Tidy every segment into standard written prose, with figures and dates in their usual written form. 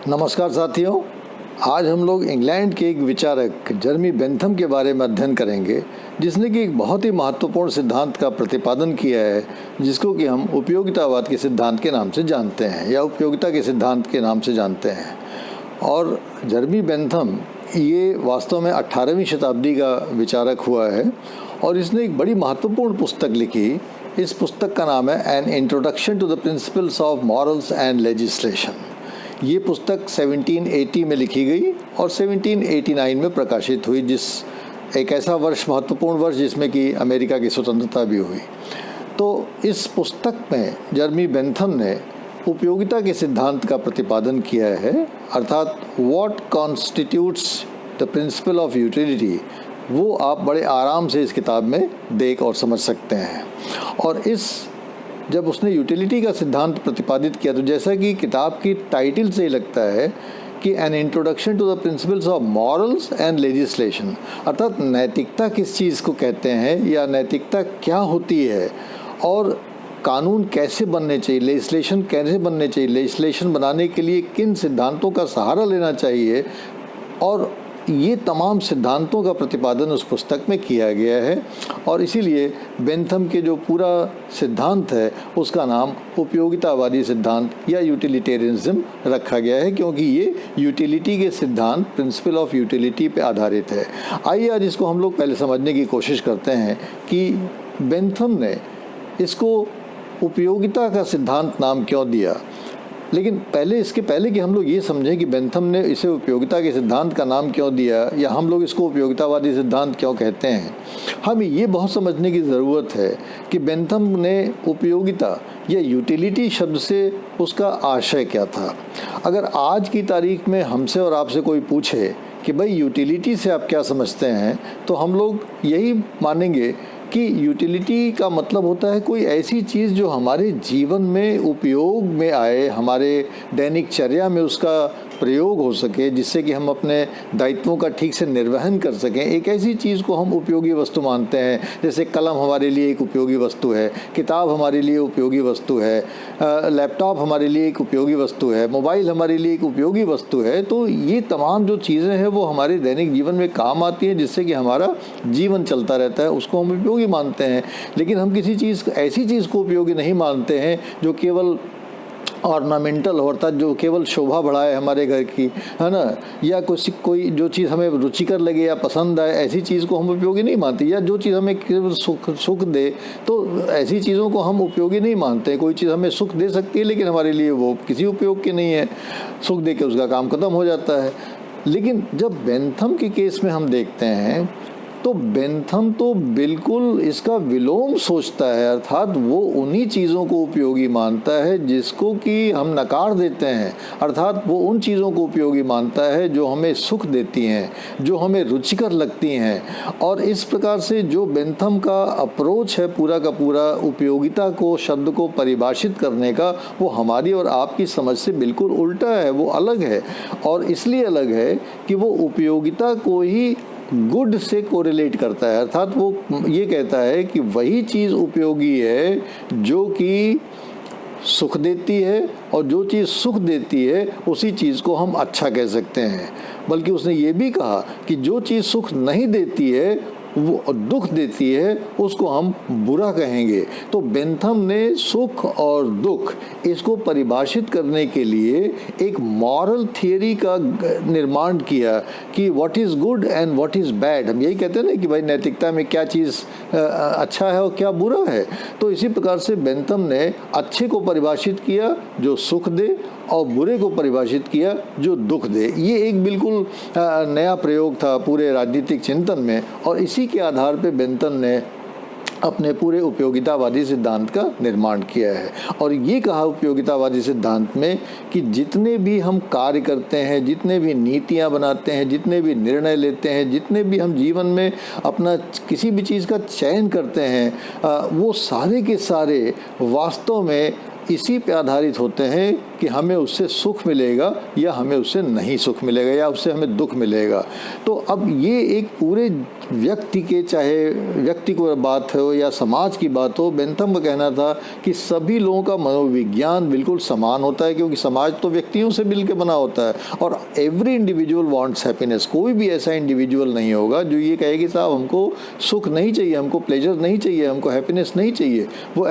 नमस्कार साथियों, आज हम लोग इंग्लैंड के एक विचारक जर्मी बेंथम के बारे में अध्ययन करेंगे, जिसने कि एक बहुत ही महत्वपूर्ण सिद्धांत का प्रतिपादन किया है, जिसको कि हम उपयोगितावाद के सिद्धांत के नाम से जानते हैं या उपयोगिता के सिद्धांत के नाम से जानते हैं। और जर्मी बेंथम ये वास्तव में 18वीं शताब्दी का विचारक हुआ है और इसने एक बड़ी महत्वपूर्ण पुस्तक लिखी। इस पुस्तक का नाम है an introduction to the principles of morals and legislation. ये पुस्तक 1780 में लिखी गई और 1789 में प्रकाशित हुई, जिस एक ऐसा वर्ष, महत्वपूर्ण वर्ष, जिसमें कि अमेरिका की स्वतंत्रता भी हुई। तो इस पुस्तक में जर्मी बेंथम ने उपयोगिता के सिद्धांत का प्रतिपादन किया है, अर्थात what constitutes the principle of utility, वो आप बड़े आराम से इस किताब में देख और समझ सकते हैं। और जब उसने यूटिलिटी का सिद्धांत प्रतिपादित किया, तो जैसा कि किताब की टाइटल से ही लगता है कि an introduction to the principles of morals and legislation, अर्थात नैतिकता किस चीज़ को कहते हैं या नैतिकता क्या होती है और कानून कैसे बनने चाहिए, लेजिस्लेशन कैसे बनने चाहिए, लेजिस्लेशन बनाने के लिए किन सिद्धांतों का सहारा लेना चाहिए, और ये तमाम सिद्धांतों का प्रतिपादन उस पुस्तक में किया गया है। और इसीलिए बेंथम के जो पूरा सिद्धांत है उसका नाम उपयोगितावादी सिद्धांत या यूटिलिटेरियनिज्म रखा गया है, क्योंकि ये यूटिलिटी के सिद्धांत, प्रिंसिपल ऑफ यूटिलिटी पे आधारित है। आइए आज इसको हम लोग पहले समझने की कोशिश करते हैं कि बेंथम ने इसको उपयोगिता का सिद्धांत नाम क्यों दिया। लेकिन इसके पहले कि हम लोग ये समझें कि बेंथम ने इसे उपयोगिता के सिद्धांत का नाम क्यों दिया या हम लोग इसको उपयोगितावादी सिद्धांत क्यों कहते हैं, हमें ये बहुत समझने की ज़रूरत है कि बेंथम ने उपयोगिता या यूटिलिटी शब्द से उसका आशय क्या था। अगर आज की तारीख में हमसे और आपसे कोई पूछे कि भाई यूटिलिटी से आप क्या समझते हैं, तो हम लोग यही मानेंगे कि यूटिलिटी का मतलब होता है कोई ऐसी चीज़ जो हमारे जीवन में उपयोग में आए, हमारे दैनिक चर्या में उसका प्रयोग हो सके, जिससे कि हम अपने दायित्वों का ठीक से निर्वहन कर सकें। एक ऐसी चीज़ को हम उपयोगी वस्तु मानते हैं। जैसे कलम हमारे लिए एक उपयोगी वस्तु है, किताब हमारे लिए उपयोगी वस्तु है, लैपटॉप हमारे लिए एक उपयोगी वस्तु है, मोबाइल हमारे लिए एक उपयोगी वस्तु है। तो ये तमाम जो चीज़ें हैं वो हमारे दैनिक जीवन में काम आती हैं, जिससे कि हमारा जीवन चलता रहता है, उसको हम उपयोगी मानते हैं। लेकिन हम किसी चीज़, ऐसी चीज़ को उपयोगी नहीं मानते हैं जो केवल ऑर्नामेंटल होता, जो केवल शोभा बढ़ाए हमारे घर की, है ना, या कोई जो चीज़ हमें रुचिकर लगे या पसंद आए, ऐसी चीज़ को हम उपयोगी नहीं मानते। या जो चीज़ हमें केवल सुख दे, तो ऐसी चीज़ों को हम उपयोगी नहीं मानते। कोई चीज़ हमें सुख दे सकती है लेकिन हमारे लिए वो किसी उपयोग की नहीं है, सुख दे के उसका काम खत्म हो जाता है। लेकिन जब बेंथम के केस में हम देखते हैं तो बेंथम तो बिल्कुल इसका विलोम सोचता है, अर्थात वो उन्हीं चीज़ों को उपयोगी मानता है जिसको कि हम नकार देते हैं। अर्थात वो उन चीज़ों को उपयोगी मानता है जो हमें सुख देती हैं, जो हमें रुचिकर लगती हैं। और इस प्रकार से जो बेंथम का अप्रोच है पूरा का पूरा उपयोगिता को, शब्द को परिभाषित करने का, वो हमारी और आपकी समझ से बिल्कुल उल्टा है, वो अलग है। और इसलिए अलग है कि वो उपयोगिता को ही गुड से कोरिलेट करता है, अर्थात वो ये कहता है कि वही चीज़ उपयोगी है जो कि सुख देती है, और जो चीज़ सुख देती है उसी चीज़ को हम अच्छा कह सकते हैं। बल्कि उसने ये भी कहा कि जो चीज़ सुख नहीं देती है, वो दुख देती है, उसको हम बुरा कहेंगे। तो बेंथम ने सुख और दुख इसको परिभाषित करने के लिए एक मॉरल थियरी का निर्माण किया कि what is good and what is bad. हम यही कहते हैं ना कि भाई नैतिकता में क्या चीज़ अच्छा है और क्या बुरा है। तो इसी प्रकार से बेंथम ने अच्छे को परिभाषित किया जो सुख दे, और बुरे को परिभाषित किया जो दुख दे। ये एक बिल्कुल नया प्रयोग था पूरे राजनीतिक चिंतन में, और इसी के आधार पे बेंथम ने अपने पूरे उपयोगितावादी सिद्धांत का निर्माण किया है। और ये कहा उपयोगितावादी सिद्धांत में कि जितने भी हम कार्य करते हैं, जितने भी नीतियाँ बनाते हैं, जितने भी निर्णय लेते हैं, जितने भी हम जीवन में अपना किसी भी चीज़ का चयन करते हैं, वो सारे के सारे वास्तव में इसी पे आधारित होते हैं कि हमें उससे सुख मिलेगा या हमें उससे नहीं सुख मिलेगा या उससे हमें दुख मिलेगा। तो अब ये एक पूरे व्यक्ति के, चाहे व्यक्ति को बात हो या समाज की बात हो, बेंथम का कहना था कि सभी लोगों का मनोविज्ञान बिल्कुल समान होता है, क्योंकि समाज तो व्यक्तियों से मिलकर बना होता है और एवरी इंडिविजुअल वांट्स हैप्पीनेस। कोई भी ऐसा इंडिविजुअल नहीं होगा जो ये कहे कि साहब हमको सुख नहीं चाहिए, हमको प्लेजर नहीं चाहिए, हमको हैप्पीनेस नहीं चाहिए। वो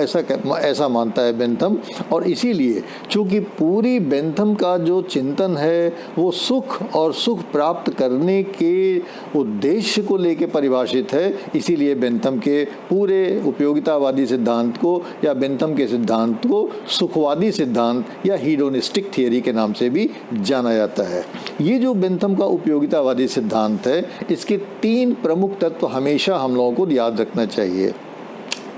ऐसा मानता है बेंथम। और इसीलिए चूंकि पूरी बेंथम का जो चिंतन है वो सुख और सुख प्राप्त करने के उद्देश्य को लेकर परिभाषित है, इसीलिए बेंथम के पूरे उपयोगितावादी सिद्धांत को या बेंथम के सिद्धांत को सुखवादी सिद्धांत या हीडोनिस्टिक थियरी के नाम से भी जाना जाता है। ये जो बेंथम का उपयोगितावादी सिद्धांत है, इसके 3 प्रमुख तत्व हमेशा हम लोगों को याद रखना चाहिए।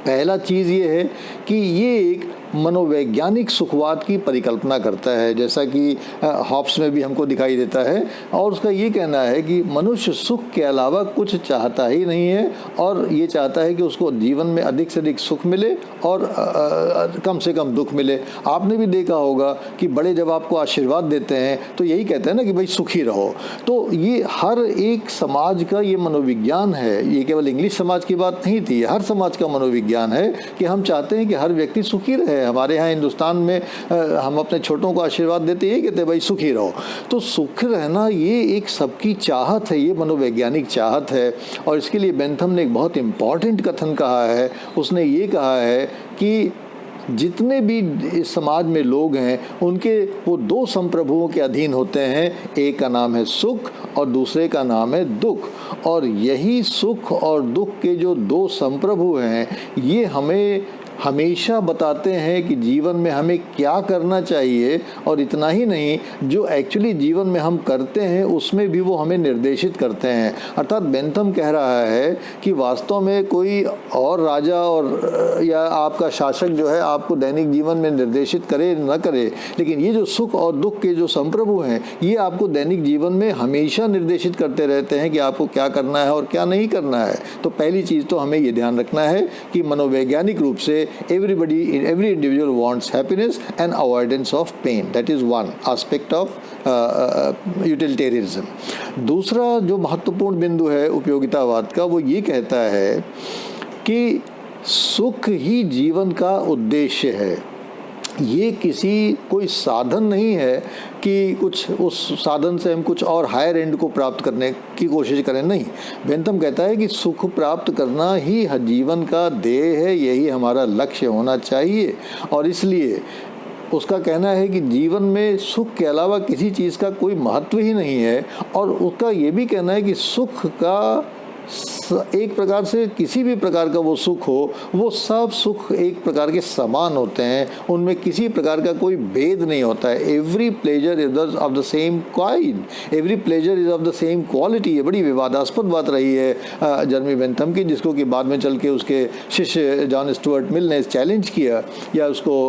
पहला चीज़ ये है कि ये एक मनोवैज्ञानिक सुखवाद की परिकल्पना करता है, जैसा कि हॉब्स में भी हमको दिखाई देता है। और उसका ये कहना है कि मनुष्य सुख के अलावा कुछ चाहता ही नहीं है और ये चाहता है कि उसको जीवन में अधिक से अधिक सुख मिले और कम से कम दुख मिले। आपने भी देखा होगा कि बड़े जब आपको आशीर्वाद देते हैं तो यही कहते हैं ना कि भाई सुखी रहो। तो ये हर एक समाज का ये मनोविज्ञान है, ये केवल इंग्लिश समाज की बात नहीं थी, हर समाज का मनोविज्ञान है कि हम चाहते हैं कि हर व्यक्ति सुखी रहे। हमारे यहाँ हिंदुस्तान में हम अपने छोटों को आशीर्वाद देते ये कहते हैं भाई सुखी रहो। तो सुख रहना ये एक सबकी चाहत है, ये मनोवैज्ञानिक चाहत है। और इसके लिए बेंथम ने एक बहुत इम्पॉर्टेंट कथन कहा है। उसने ये कहा है कि जितने भी इस समाज में लोग हैं उनके वो 2 संप्रभुओं के अधीन होते हैं, एक का नाम है सुख और दूसरे का नाम है दुख। और यही सुख और दुख के जो 2 संप्रभु हैं ये हमें हमेशा बताते हैं कि जीवन में हमें क्या करना चाहिए। और इतना ही नहीं, जो एक्चुअली जीवन में हम करते हैं उसमें भी वो हमें निर्देशित करते हैं। अर्थात बेंथम कह रहा है कि वास्तव में कोई और राजा और या आपका शासक जो है आपको दैनिक जीवन में निर्देशित करे न करे, लेकिन ये जो सुख और दुख के जो संप्रभु हैं ये आपको दैनिक जीवन में हमेशा निर्देशित करते रहते हैं कि आपको क्या करना है और क्या नहीं करना है। तो पहली चीज़ तो हमें ये ध्यान रखना है कि मनोवैज्ञानिक रूप से every individual wants happiness and avoidance of pain. That is one aspect of utilitarianism. दूसरा जो महत्वपूर्ण बिंदु है उपयोगितावाद का वो ये कहता है कि सुख ही जीवन का उद्देश्य है। ये कोई साधन नहीं है कि कुछ उस साधन से हम कुछ और हायर एंड को प्राप्त करने की कोशिश करें, नहीं। बेंथम कहता है कि सुख प्राप्त करना ही जीवन का ध्येय है, यही हमारा लक्ष्य होना चाहिए। और इसलिए उसका कहना है कि जीवन में सुख के अलावा किसी चीज़ का कोई महत्व ही नहीं है। और उसका ये भी कहना है कि सुख का एक प्रकार से किसी भी प्रकार का वो सुख हो, वो सब सुख एक प्रकार के समान होते हैं, उनमें किसी प्रकार का कोई भेद नहीं होता है। Every pleasure is of the same kind, every pleasure is of the same quality. ये बड़ी विवादास्पद बात रही है जर्मी बेंथम की, जिसको कि बाद में चल के उसके शिष्य जॉन स्टुअर्ट मिल ने चैलेंज किया या उसको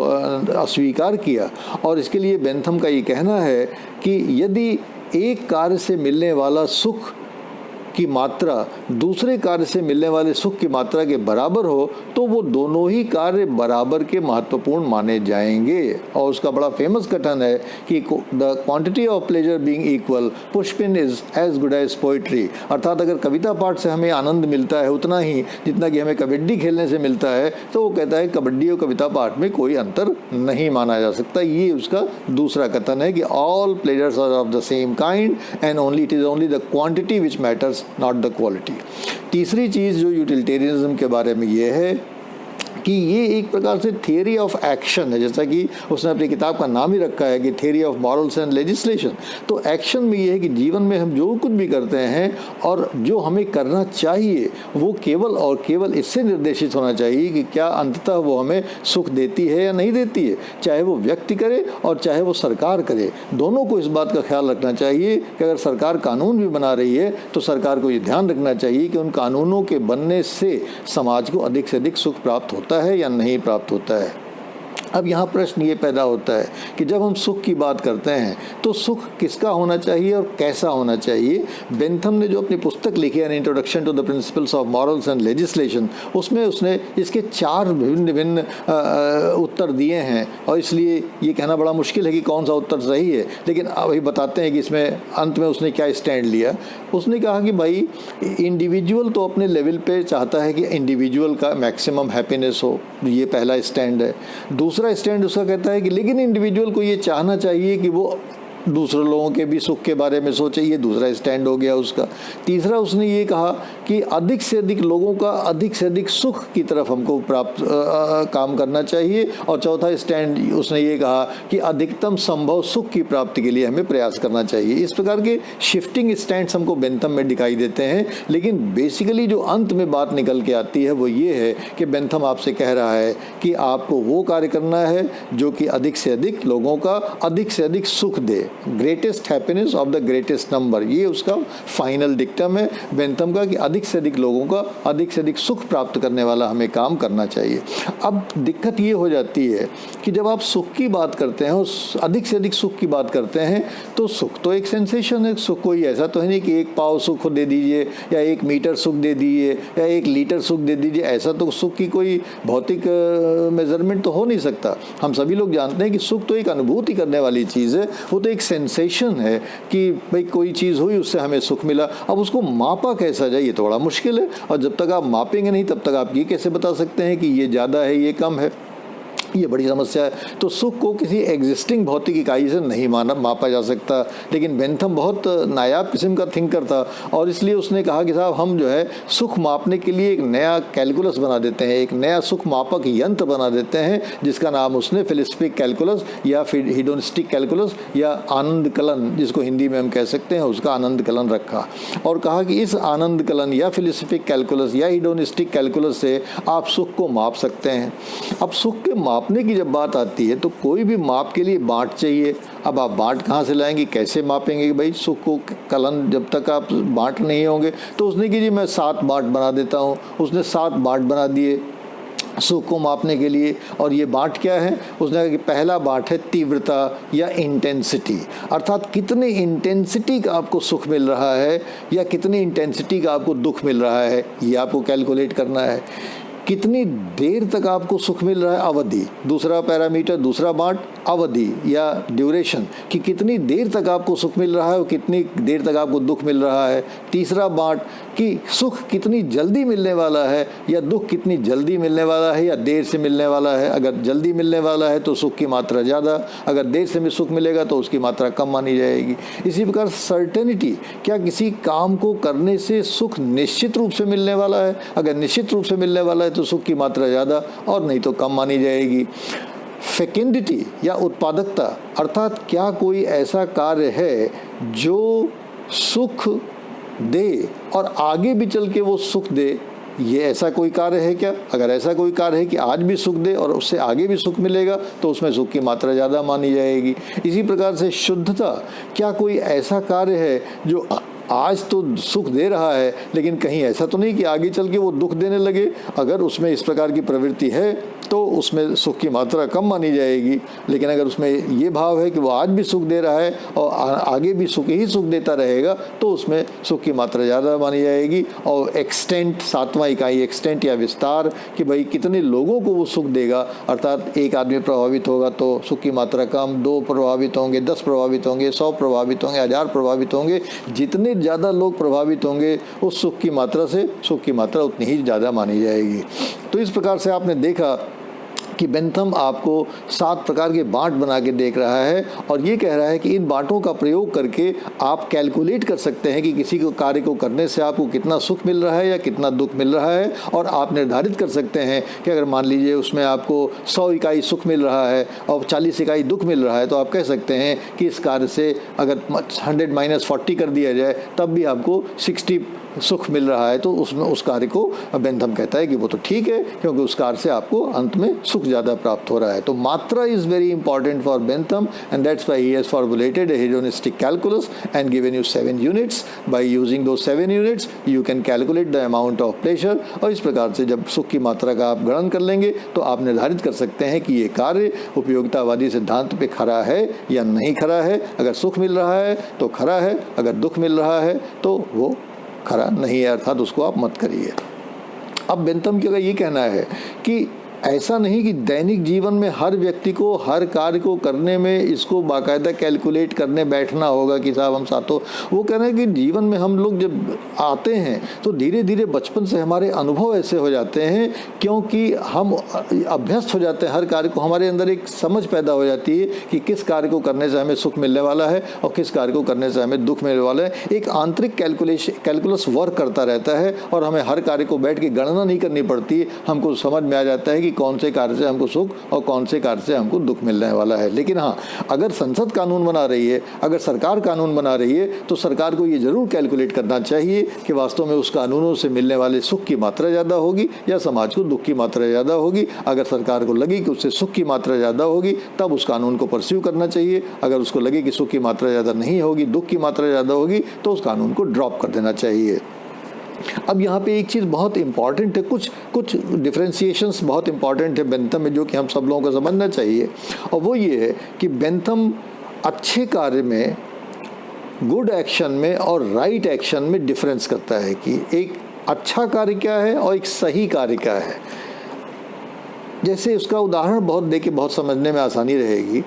अस्वीकार किया। और इसके लिए बेंथम का ये कहना है कि यदि एक कार्य से मिलने वाला सुख की मात्रा दूसरे कार्य से मिलने वाले सुख की मात्रा के बराबर हो तो वो दोनों ही कार्य बराबर के महत्वपूर्ण माने जाएंगे। और उसका बड़ा फेमस कथन है कि the quantity of pleasure being equal pushpin is as good as poetry. अर्थात अगर कविता पाठ से हमें आनंद मिलता है उतना ही जितना कि हमें कबड्डी खेलने से मिलता है, तो वो कहता है कबड्डी और कविता पाठ में कोई अंतर नहीं माना जा सकता। ये उसका दूसरा कथन है कि all pleasures are of the same kind and only it is only the quantity which matters not the quality. तीसरी चीज़ जो यूटिलिटेरियनिज्म के बारे में ये है कि ये एक प्रकार से थियरी ऑफ एक्शन है, जैसा कि उसने अपनी किताब का नाम ही रखा है कि theory of morals and legislation. तो एक्शन में ये है कि जीवन में हम जो कुछ भी करते हैं और जो हमें करना चाहिए वो केवल और केवल इससे निर्देशित होना चाहिए कि क्या अंततः वो हमें सुख देती है या नहीं देती है, चाहे वो व्यक्ति करे और चाहे वो सरकार करे। दोनों को इस बात का ख्याल रखना चाहिए कि अगर सरकार कानून भी बना रही है तो सरकार को ये ध्यान रखना चाहिए कि उन कानूनों के बनने से समाज को अधिक से अधिक सुख प्राप्त होता है या नहीं प्राप्त होता है। अब यहाँ प्रश्न ये पैदा होता है कि जब हम सुख की बात करते हैं तो सुख किसका होना चाहिए और कैसा होना चाहिए। बेंथम ने जो अपनी पुस्तक लिखी है, an introduction to the principles of morals and legislation, उसमें उसने इसके 4 भिन्न भिन्न उत्तर दिए हैं और इसलिए ये कहना बड़ा मुश्किल है कि कौन सा उत्तर सही है। लेकिन अभी बताते हैं कि इसमें अंत में उसने क्या स्टैंड लिया। उसने कहा कि भाई इंडिविजुअल तो अपने लेवल पे चाहता है कि इंडिविजुअल का मैक्सिमम हैप्पीनेस हो, ये पहला स्टैंड है। दूसरा स्टैंड उसका कहता है कि लेकिन इंडिविजुअल को ये चाहना चाहिए कि वो दूसरे लोगों के भी सुख के बारे में सोचे, ये दूसरा स्टैंड हो गया उसका। तीसरा उसने ये कहा कि अधिक से अधिक लोगों का अधिक से अधिक सुख की तरफ हमको काम करना चाहिए। और चौथा स्टैंड उसने ये कहा कि अधिकतम संभव सुख की प्राप्ति के लिए हमें प्रयास करना चाहिए। इस प्रकार के शिफ्टिंग स्टैंड्स हमको बेंथम में दिखाई देते हैं, लेकिन बेसिकली जो अंत में बात निकल के आती है वो ये है कि बेंथम आपसे कह रहा है कि आपको वो कार्य करना है जो कि अधिक से अधिक लोगों का अधिक से अधिक सुख दे, greatest happiness of the greatest number. ये उसका फाइनल डिक्टम है बेंथम का कि अधिक से अधिक लोगों का अधिक से अधिक सुख प्राप्त करने वाला हमें काम करना चाहिए। अब दिक्कत ये हो जाती है कि जब आप सुख की बात करते हैं और अधिक से अधिक सुख की बात करते हैं तो सुख तो एक सेंसेशन है। सुख कोई ऐसा तो है नहीं कि 1 पाव सुख दे दीजिए या 1 मीटर सुख दे दीजिए या 1 लीटर सुख दे दीजिए, ऐसा तो सुख की कोई भौतिक मेजरमेंट तो हो नहीं सकता। हम सभी लोग जानते हैं कि सुख तो एक अनुभूति करने वाली चीज़ है, वो तो एक सेंसेशन है कि भाई कोई चीज़ हुई उससे हमें सुख मिला। अब उसको मापा कैसा जाए, ये तो बड़ा मुश्किल है। और जब तक आप मापेंगे नहीं तब तक आप ये कैसे बता सकते हैं कि ये ज़्यादा है ये कम है, ये बड़ी समस्या है। तो सुख को किसी एग्जिस्टिंग भौतिक इकाई से नहीं मापा जा सकता। लेकिन बेंथम बहुत नायाब किस्म का थिंकर था और इसलिए उसने कहा कि साहब हम जो है सुख मापने के लिए एक नया कैलकुलस बना देते हैं, एक नया सुख मापक यंत्र बना देते हैं जिसका नाम उसने फिलोसफिक कैलकुलस या फिर हिडोनिस्टिक कैलकुलस या आनंद कलन, जिसको हिंदी में हम कह सकते हैं, उसका आनंद कलन रखा और कहा कि इस आनंद कलन या फिलोसफिक कैलकुलस या हिडोनिस्टिक कैलकुलस से आप सुख को माप सकते हैं। अब सुख के मापने की जब बात आती है तो कोई भी माप के लिए बांट चाहिए। अब आप बांट कहाँ से लाएंगे, कैसे मापेंगे कि भाई सुख को कलन जब तक आप बांट नहीं होंगे। तो उसने कि जी मैं 7 बांट बना देता हूँ। उसने 7 बांट बना दिए सुख को मापने के लिए। और ये बांट क्या है, उसने कहा कि पहला बांट है तीव्रता या इंटेंसिटी, अर्थात कितने इंटेंसिटी का आपको सुख मिल रहा है या कितनी इंटेंसिटी का आपको दुख मिल रहा है, ये आपको कैलकुलेट करना है। कितनी देर तक आपको सुख मिल रहा है, अवधि। दूसरा पैरामीटर, दूसरा बांट अवधि या ड्यूरेशन, कि कितनी देर तक आपको सुख मिल रहा है और कितनी देर तक आपको दुख मिल रहा है। तीसरा बांट कि सुख कितनी जल्दी मिलने वाला है या दुख कितनी जल्दी मिलने वाला है या देर से मिलने वाला है। अगर जल्दी मिलने वाला है तो सुख की मात्रा ज़्यादा, अगर देर से सुख मिलेगा तो उसकी मात्रा कम मानी जाएगी। इसी प्रकार सर्टेनिटी, क्या किसी काम को करने से सुख निश्चित रूप से मिलने वाला है, अगर निश्चित रूप से मिलने वाला है तो सुख की मात्रा ज़्यादा और नहीं तो कम मानी जाएगी। फेकेंडिटी या उत्पादकता, अर्थात क्या कोई ऐसा कार्य है जो सुख दे और आगे भी चल के वो सुख दे, ये ऐसा कोई कार्य है क्या? अगर ऐसा कोई कार्य है कि आज भी सुख दे और उससे आगे भी सुख मिलेगा तो उसमें सुख की मात्रा ज़्यादा मानी जाएगी। इसी प्रकार से शुद्धता, क्या कोई ऐसा कार्य है जो आज तो सुख दे रहा है लेकिन कहीं ऐसा तो नहीं कि आगे चल के वो दुख देने लगे। अगर उसमें इस प्रकार की प्रवृत्ति है तो उसमें सुख की मात्रा कम मानी जाएगी। लेकिन अगर उसमें ये भाव है कि वो आज भी सुख दे रहा है और आगे भी सुख ही सुख देता रहेगा तो उसमें सुख की मात्रा ज़्यादा मानी जाएगी। और एक्सटेंट, 7वां इकाई एक्सटेंट या विस्तार, कि भाई कितने लोगों को वो सुख देगा, अर्थात एक आदमी प्रभावित होगा तो सुख की मात्रा कम, 2 प्रभावित होंगे, 10 प्रभावित होंगे, 100 प्रभावित होंगे, 1000 प्रभावित होंगे। जितने ज़्यादा लोग प्रभावित होंगे उस सुख की मात्रा से सुख की मात्रा उतनी ही ज़्यादा मानी जाएगी। तो इस प्रकार से आपने देखा कि बेंथम आपको 7 प्रकार के बांट बना के देख रहा है और ये कह रहा है कि इन बांटों का प्रयोग करके आप कैलकुलेट कर सकते हैं कि किसी को कार्य को करने से आपको कितना सुख मिल रहा है या कितना दुख मिल रहा है। और आप निर्धारित कर सकते हैं कि अगर मान लीजिए उसमें आपको 100 इकाई सुख मिल रहा है और 40 इकाई दुख मिल रहा है तो आप कह सकते हैं कि इस कार्य से अगर 100 - 40 कर दिया जाए तब भी आपको 60 सुख मिल रहा है तो उसमें उस कार्य को बेंथम कहता है कि वो तो ठीक है, क्योंकि उस कार्य से आपको अंत में सुख ज़्यादा प्राप्त हो रहा है। तो मात्रा is very important for Bentham, and that's why he has formulated A hedonistic calculus and given you 7 units. By using दो 7 units you can calculate the amount of pleasure. और इस प्रकार से जब सुख की मात्रा का आप गणन कर लेंगे तो आप निर्धारित कर सकते हैं कि ये कार्य उपयोगितावादी सिद्धांत पे खरा है या नहीं खरा है। अगर सुख मिल रहा है तो खरा है, अगर दुख मिल रहा है तो वो खरा नहीं है, अर्थात उसको आप मत करिए। अब बेंथम का ये कहना है कि ऐसा नहीं कि दैनिक जीवन में हर व्यक्ति को हर कार्य को करने में इसको बाकायदा कैलकुलेट करने बैठना होगा कि साहब हम साथों। वो कह रहे हैं कि जीवन में हम लोग जब आते हैं तो धीरे धीरे बचपन से हमारे अनुभव ऐसे हो जाते हैं, क्योंकि हम अभ्यस्त हो जाते हैं हर कार्य को। हमारे अंदर एक समझ पैदा हो जाती है कि किस कार्य को करने से हमें सुख मिलने वाला है और किस कार्य को करने से हमें दुख मिलने वाला है। एक आंतरिक कैलकुलस वर्क करता रहता है और हमें हर कार्य को बैठ के गणना नहीं करनी पड़ती है। हमको समझ में आ जाता है कि कौन से कार्य से हमको सुख और कौन से कार्य से हमको दुख मिलने वाला है। लेकिन हाँ, अगर संसद कानून बना रही है, अगर सरकार कानून बना रही है, तो सरकार को ये जरूर कैलकुलेट करना चाहिए कि वास्तव में उस कानूनों से मिलने वाले सुख की मात्रा ज़्यादा होगी या समाज को दुख की मात्रा ज़्यादा होगी। अगर सरकार को लगी कि उससे सुख की मात्रा ज़्यादा होगी तब उस कानून को परस्यू करना चाहिए। अगर उसको लगे कि सुख की मात्रा ज़्यादा नहीं होगी, दुख की मात्रा ज़्यादा होगी, तो उस कानून को ड्रॉप कर देना चाहिए। अब यहाँ पे एक चीज़ बहुत इंपॉर्टेंट है, कुछ डिफ्रेंसिएशंस बहुत इंपॉर्टेंट है बेंथम में, जो कि हम सब लोगों को समझना चाहिए। और वो ये है कि बेंथम अच्छे कार्य में, गुड एक्शन में और राइट एक्शन में डिफरेंस करता है कि एक अच्छा कार्य क्या है और एक सही कार्य क्या है। जैसे उसका उदाहरण बहुत देके बहुत समझने में आसानी रहेगी।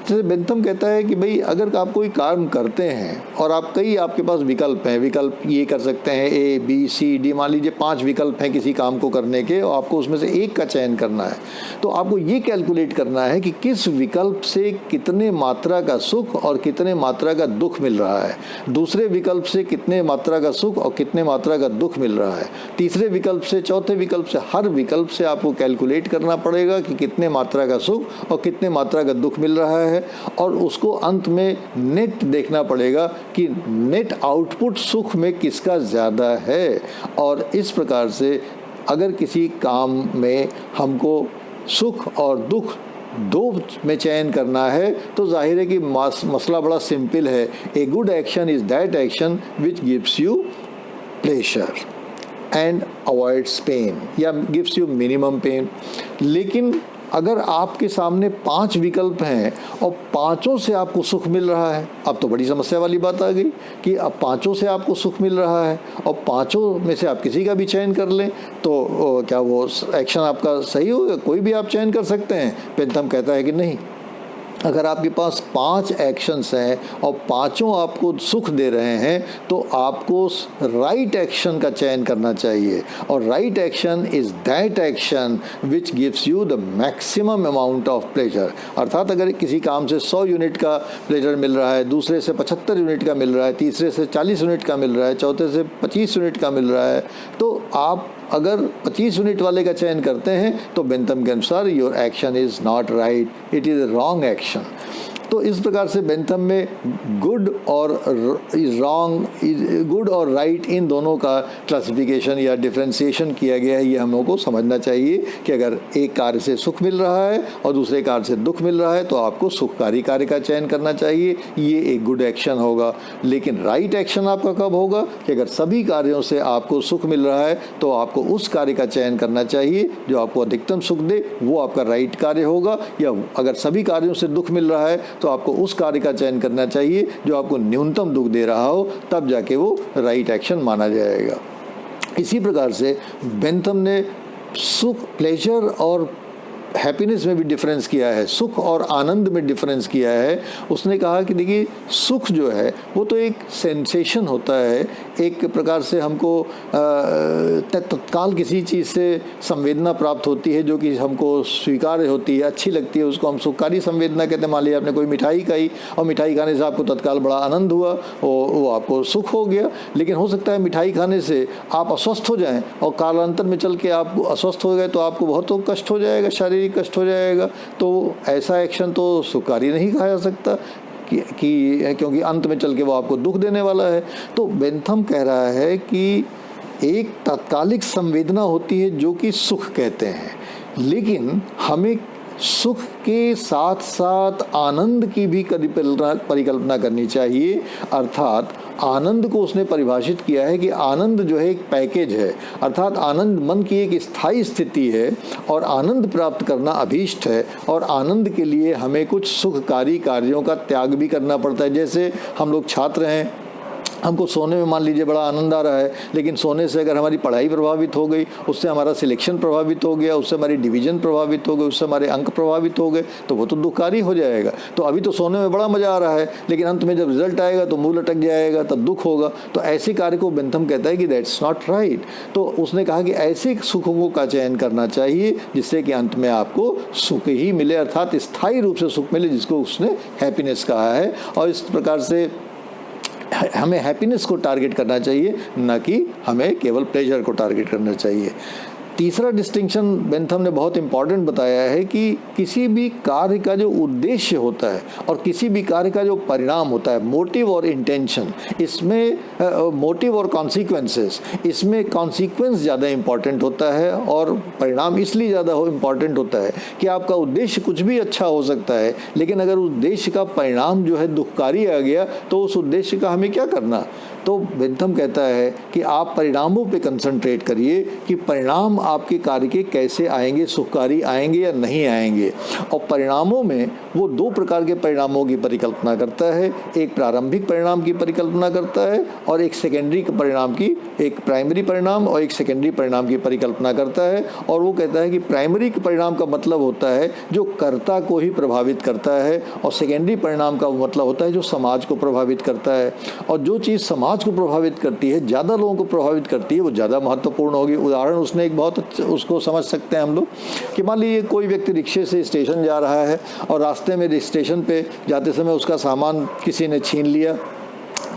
जैसे बेंथम कहता है कि भाई अगर आप कोई काम करते हैं और आपके पास विकल्प हैं, विकल्प ये कर सकते हैं A B C D, मान लीजिए 5 विकल्प हैं किसी काम को करने के और आपको उसमें से एक का चयन करना है, तो आपको ये कैलकुलेट करना है कि किस विकल्प से कितने मात्रा का सुख और कितने मात्रा का दुख मिल रहा है, दूसरे विकल्प से कितने मात्रा का सुख और कितने मात्रा का दुख मिल रहा है, तीसरे विकल्प से, चौथे विकल्प से, हर विकल्प से आपको कैलकुलेट करना पड़ेगा कि कितने मात्रा का सुख और कितने मात्रा का दुख मिल रहा है। और उसको अंत में नेट देखना पड़ेगा कि नेट आउटपुट सुख में किसका ज़्यादा है। और इस प्रकार से अगर किसी काम में हमको सुख और दुख दो में चयन करना है तो जाहिर है कि मसला बड़ा सिंपल है। A good action is that action which gives you pleasure and avoids pain या गिव्स यू मिनिमम पेन। लेकिन अगर आपके सामने 5 विकल्प हैं और पांचों से आपको सुख मिल रहा है, अब तो बड़ी समस्या वाली बात आ गई कि अब पांचों से आपको सुख मिल रहा है और पांचों में से आप किसी का भी चयन कर लें तो क्या वो एक्शन आपका सही होगा? कोई भी आप चयन कर सकते हैं? बेंथम कहता है कि नहीं। अगर आपके पास 5 एक्शंस हैं और पांचों आपको सुख दे रहे हैं तो आपको राइट एक्शन का चयन करना चाहिए। और right action is that action which gives you the maximum amount of pleasure. अर्थात अगर किसी काम से 100 यूनिट का प्लेजर मिल रहा है, दूसरे से 75 यूनिट का मिल रहा है, तीसरे से 40 यूनिट का मिल रहा है, चौथे से 25 यूनिट का मिल रहा है, तो आप अगर 25 यूनिट वाले का चयन करते हैं तो बेंथम के अनुसार your action is not right, it is wrong action. तो इस प्रकार से बेंथम में गुड और राइट इन दोनों का क्लासिफिकेशन या डिफ्रेंसिएशन किया गया है। ये हम लोगों को समझना चाहिए कि अगर एक कार्य से सुख मिल रहा है और दूसरे कार्य से दुख मिल रहा है तो आपको सुखकारी कार्य का चयन करना चाहिए, ये एक गुड एक्शन होगा। लेकिन राइट एक्शन आपका कब होगा कि अगर सभी कार्यों से आपको सुख मिल रहा है तो आपको उस कार्य का चयन करना चाहिए जो आपको अधिकतम सुख दे, वो आपका राइट कार्य होगा। या अगर सभी कार्यों से दुख मिल रहा है तो आपको उस कार्य का चयन करना चाहिए जो आपको न्यूनतम दुख दे रहा हो, तब जाके वो राइट एक्शन माना जाएगा। इसी प्रकार से बेंथम ने सुख, प्लेजर और हैप्पीनेस में भी डिफरेंस किया है, सुख और आनंद में डिफरेंस किया है। उसने कहा कि देखिए सुख जो है वो तो एक सेंसेशन होता है, एक प्रकार से हमको तत्काल किसी चीज़ से संवेदना प्राप्त होती है जो कि हमको स्वीकार्य होती है, अच्छी लगती है, उसको हम सुखकारी संवेदना कहते हैं। मान लीजिए आपने कोई मिठाई खाई और मिठाई खाने से आपको तत्काल बड़ा आनंद हुआ, वो आपको सुख हो गया। लेकिन हो सकता है मिठाई खाने से आप अस्वस्थ हो जाएं और कालांतर में चल के आप अस्वस्थ हो गए तो आपको बहुत कष्ट हो जाएगा, शारीरिक कष्ट हो जाएगा। तो ऐसा एक्शन तो सुखकारी नहीं कहा जा सकता कि क्योंकि अंत में चल के वो आपको दुख देने वाला है। तो बेंथम कह रहा है कि एक तात्कालिक संवेदना होती है जो कि सुख कहते हैं, लेकिन हमें सुख के साथ साथ आनंद की भी परिकल्पना करनी चाहिए। अर्थात आनंद को उसने परिभाषित किया है कि आनंद जो है एक पैकेज है, अर्थात आनंद मन की एक स्थायी स्थिति है और आनंद प्राप्त करना अभीष्ट है, और आनंद के लिए हमें कुछ सुखकारी कार्यों का त्याग भी करना पड़ता है। जैसे हम लोग छात्र हैं, हमको सोने में मान लीजिए बड़ा आनंद आ रहा है, लेकिन सोने से अगर हमारी पढ़ाई प्रभावित हो गई, उससे हमारा सिलेक्शन प्रभावित हो गया, उससे हमारी डिवीजन प्रभावित हो गई, उससे हमारे अंक प्रभावित हो गए, तो वो तो दुखकारी हो जाएगा। तो अभी तो सोने में बड़ा मज़ा आ रहा है, लेकिन अंत में जब रिजल्ट आएगा तो मुँह लटक जाएगा, तब दुख होगा। तो ऐसे कार्य को बेंथम कहता है कि दैट्स नॉट राइट। तो उसने कहा कि ऐसे सुखों का चयन करना चाहिए जिससे कि अंत में आपको सुख ही मिले, अर्थात स्थायी रूप से सुख मिले, जिसको उसने हैप्पीनेस कहा है। और इस प्रकार से हमें हैप्पीनेस को टारगेट करना चाहिए, न कि हमें केवल प्लेजर को टारगेट करना चाहिए। तीसरा डिस्टिंक्शन बेंथम ने बहुत इंपॉर्टेंट बताया है कि किसी भी कार्य का जो उद्देश्य होता है और किसी भी कार्य का जो परिणाम होता है, मोटिव और इंटेंशन, इसमें मोटिव और कॉन्सिक्वेंसेस, इसमें कॉन्सिक्वेंस ज़्यादा इम्पॉर्टेंट होता है और परिणाम इसलिए ज़्यादा इम्पॉर्टेंट होता है कि आपका उद्देश्य कुछ भी अच्छा हो सकता है, लेकिन अगर उद्देश्य का परिणाम जो है दुखकारी आ गया तो उस उद्देश्य का हमें क्या करना। तो बेंथम कहता है कि आप परिणामों पे कंसंट्रेट करिए कि परिणाम आपके कार्य के कैसे आएंगे, सुखकारी आएंगे या नहीं आएंगे। और परिणामों में वो दो प्रकार के परिणामों की परिकल्पना करता है, एक प्रारंभिक परिणाम की परिकल्पना करता है और एक सेकेंडरी परिणाम की, एक प्राइमरी परिणाम और एक सेकेंडरी परिणाम की परिकल्पना करता है। और वो कहता है कि प्राइमरी परिणाम का मतलब होता है जो कर्ता को ही प्रभावित करता है, और सेकेंडरी परिणाम का मतलब होता है जो समाज को प्रभावित करता है। और जो चीज़ समाज को प्रभावित करती है, ज़्यादा लोगों को प्रभावित करती है, वो ज़्यादा महत्वपूर्ण होगी। उदाहरण उसने एक बहुत उसको समझ सकते हैं हम लोग कि मान लीजिए कोई व्यक्ति रिक्शे से स्टेशन जा रहा है और रास्ते में स्टेशन पे जाते समय उसका सामान किसी ने छीन लिया,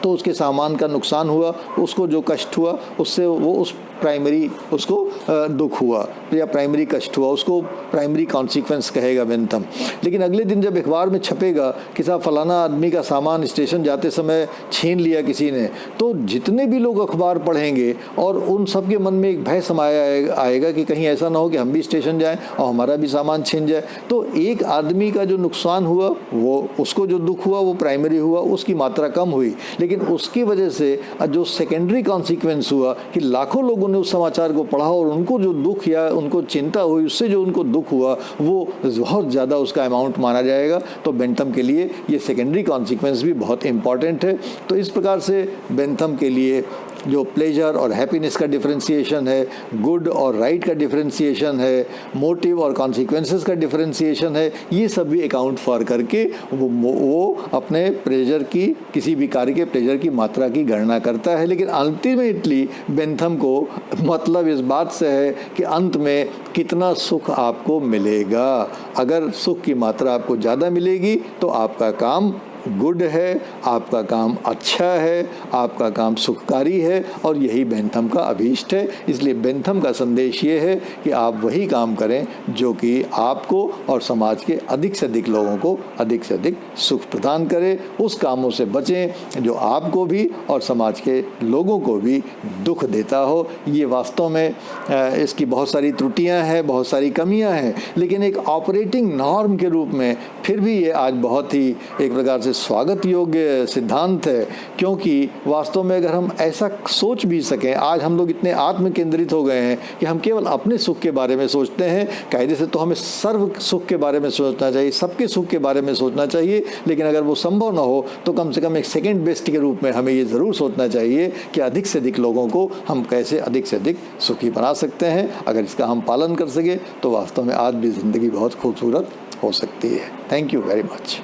तो उसके सामान का नुकसान हुआ, उसको जो कष्ट हुआ उससे वो उस प्राइमरी उसको दुख हुआ या प्राइमरी कष्ट हुआ, उसको प्राइमरी कॉन्सिक्वेंस कहेगा बेंथम। लेकिन अगले दिन जब अखबार में छपेगा कि साहब फलाना आदमी का सामान स्टेशन जाते समय छीन लिया किसी ने, तो जितने भी लोग अखबार पढ़ेंगे और उन सब के मन में एक भय समाया आएगा कि कहीं ऐसा ना हो कि हम भी स्टेशन जाएं और हमारा भी सामान छीन जाए। तो एक आदमी का जो नुकसान हुआ, वो उसको जो दुख हुआ वो प्राइमरी हुआ, उसकी मात्रा कम हुई, लेकिन उसकी वजह से जो सेकेंडरी कॉन्सिक्वेंस हुआ कि लाखों लोगों ने उस समाचार को पढ़ा और उनको जो दुख या उनको चिंता हुई, उससे जो उनको दुख हुआ वो बहुत ज़्यादा उसका अमाउंट माना जाएगा। तो बेंथम के लिए ये सेकेंडरी कॉन्सिक्वेंस भी बहुत इंपॉर्टेंट है। तो इस प्रकार से बेंथम के लिए जो प्लेजर और हैप्पीनेस का डिफरेंशिएशन है, गुड और राइट का डिफरेंशिएशन है, मोटिव और कॉन्सिक्वेंसेस का डिफरेंशिएशन है, ये सब भी अकाउंट फॉर करके वो अपने प्लेजर की, किसी भी कार्य के प्लेजर की मात्रा की गणना करता है। लेकिन अल्टीमेटली बेंथम को मतलब इस बात से है कि अंत में कितना सुख आपको मिलेगा। अगर सुख की मात्रा आपको ज़्यादा मिलेगी तो आपका काम गुड है, आपका काम अच्छा है, आपका काम सुखकारी है, और यही बेंथम का अभीष्ट है। इसलिए बेंथम का संदेश ये है कि आप वही काम करें जो कि आपको और समाज के अधिक से अधिक लोगों को अधिक से अधिक सुख प्रदान करे। उस कामों से बचें जो आपको भी और समाज के लोगों को भी दुख देता हो। ये वास्तव में इसकी बहुत सारी त्रुटियां हैं, बहुत सारी कमियां हैं, लेकिन एक ऑपरेटिंग नॉर्म के रूप में फिर भी ये आज बहुत ही एक प्रकार से स्वागत योग्य सिद्धांत है। क्योंकि वास्तव में अगर हम ऐसा सोच भी सकें, आज हम लोग इतने आत्म केंद्रित हो गए हैं कि हम केवल अपने सुख के बारे में सोचते हैं। कायदे से तो हमें सर्व सुख के बारे में सोचना चाहिए, सबके सुख के बारे में सोचना चाहिए, लेकिन अगर वो संभव ना हो तो कम से कम एक सेकेंड बेस्ट के रूप में हमें ये ज़रूर सोचना चाहिए कि अधिक से अधिक लोगों को हम कैसे अधिक से अधिक सुखी बना सकते हैं। अगर इसका हम पालन कर सके तो वास्तव में आज भी ज़िंदगी बहुत खूबसूरत हो सकती है। Thank you very much.